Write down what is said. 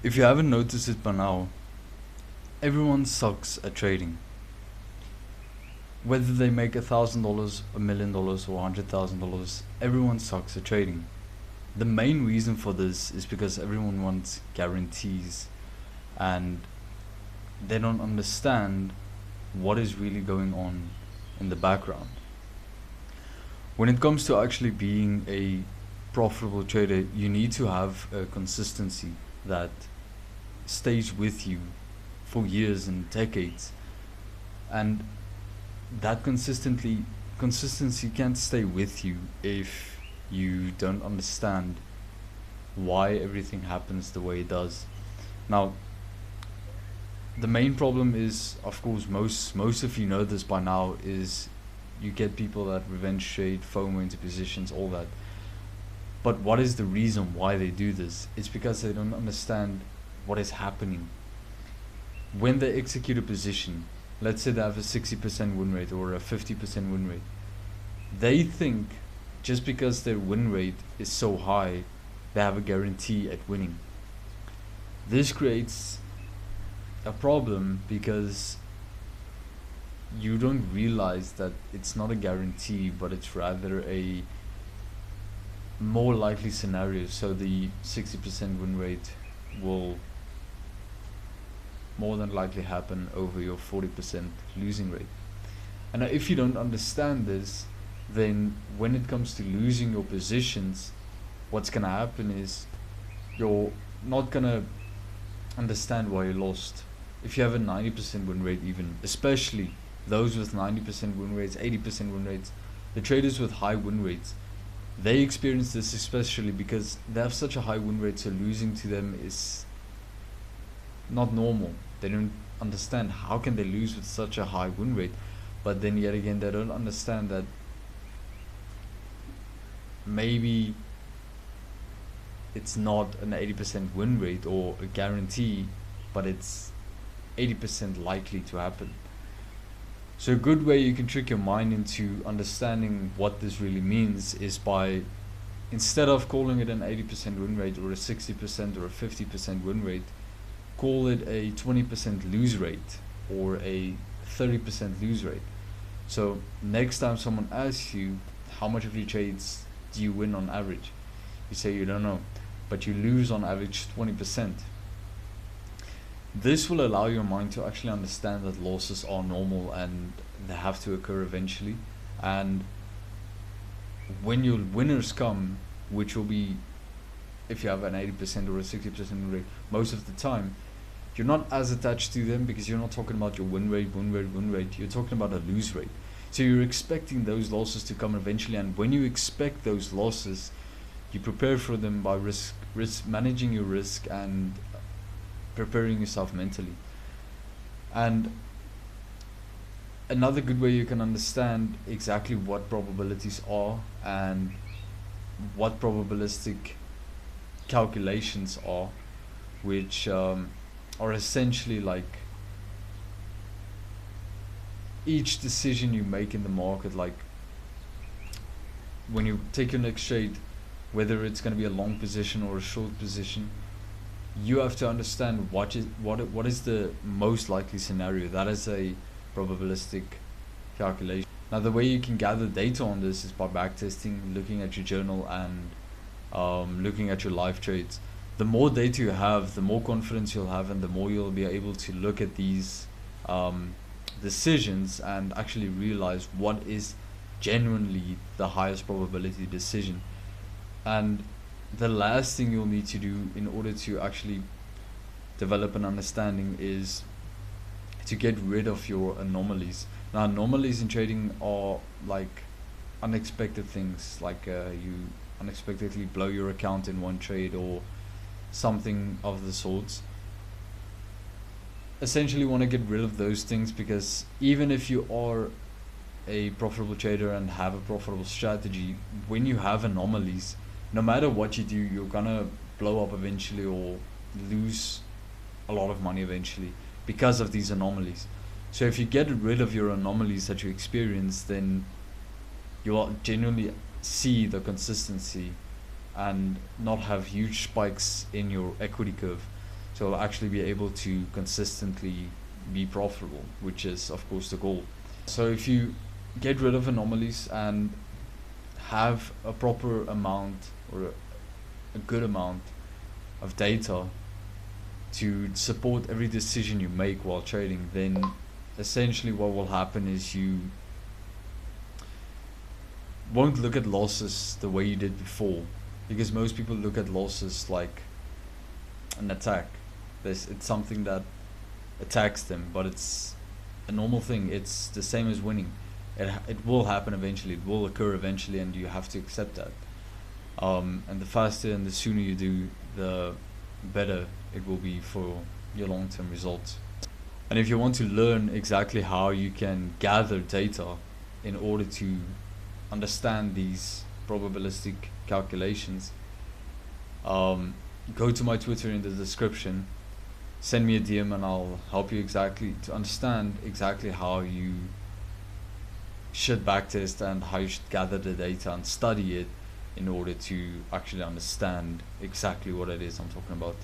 If you haven't noticed it by now, everyone sucks at trading. Whether they make $1,000, $1,000,000, or $100,000, everyone sucks at trading. The main reason for this is because everyone wants guarantees and they don't understand what is really going on in the background. When it comes to actually being a profitable trader, you need to have a consistency that stays with you for years and decades. And that consistency can't stay with you if you don't understand why everything happens the way it does. Now, the main problem is, of course, most of you know this by now, is you get people that revenge trade, FOMO into positions, all that. But what is the reason why they do this? It's because they don't understand what is happening. When they execute a position, let's say they have a 60% win rate or a 50% win rate, they think just because their win rate is so high, they have a guarantee at winning. This creates a problem because you don't realize that it's not a guarantee, but it's rather a more likely scenario. So the 60% win rate will more than likely happen over your 40% losing rate. And if you don't understand this, then when it comes to losing your positions, what's gonna happen is you're not gonna understand why you lost. If you have a 90% win rate, even, especially those with 90% win rates, 80% win rates, the traders with high win rates, they experience this especially because they have such a high win rate, so losing to them is not normal. They don't understand how can they lose with such a high win rate. But then yet again, they don't understand that maybe it's not an 80% win rate or a guarantee, but it's 80% likely to happen. So a good way you can trick your mind into understanding what this really means is by, instead of calling it an 80% win rate or a 60% or a 50% win rate, call it a 20% lose rate or a 30% lose rate. So next time someone asks you how much of your trades do you win on average, you say you don't know, but you lose on average 20%. This will allow your mind to actually understand that losses are normal and they have to occur eventually. And when your winners come, which will be if you have an 80% or a 60% rate, most of the time you're not as attached to them because you're not talking about your win rate, you're talking about a lose rate. So you're expecting those losses to come eventually, and when you expect those losses, you prepare for them by risk managing your risk and preparing yourself mentally. And another good way you can understand exactly what probabilities are and what probabilistic calculations are, which are essentially like each decision you make in the market, like when you take your next trade, whether it's going to be a long position or a short position, you have to understand what is the most likely scenario. That is a probabilistic calculation. Now the way you can gather data on this is by backtesting, looking at your journal, and looking at your live trades. The more data you have, the more confidence you'll have, and the more you'll be able to look at these decisions and actually realize what is genuinely the highest probability decision. And the last thing you'll need to do in order to actually develop an understanding is to get rid of your anomalies. Now anomalies in trading are like unexpected things, like you unexpectedly blow your account in one trade or something of the sorts. Essentially want to get rid of those things, because even if you are a profitable trader and have a profitable strategy, when you have anomalies, no matter what you do, you're gonna blow up eventually or lose a lot of money eventually because of these anomalies. So if you get rid of your anomalies that you experience, then you'll genuinely see the consistency and not have huge spikes in your equity curve. So you'll actually be able to consistently be profitable, which is of course the goal. So if you get rid of anomalies and have a proper amount or a good amount of data to support every decision you make while trading, then essentially what will happen is you won't look at losses the way you did before, because most people look at losses like an attack. It's something that attacks them, but it's a normal thing. It's the same as winning. It will happen eventually. It will occur eventually, and you have to accept that. And the faster and the sooner you do, the better it will be for your long-term results. And if you want to learn exactly how you can gather data in order to understand these probabilistic calculations, go to my Twitter in the description, send me a DM, and I'll help you exactly to understand exactly how you should backtest and how you should gather the data and study it in order to actually understand exactly what it is I'm talking about.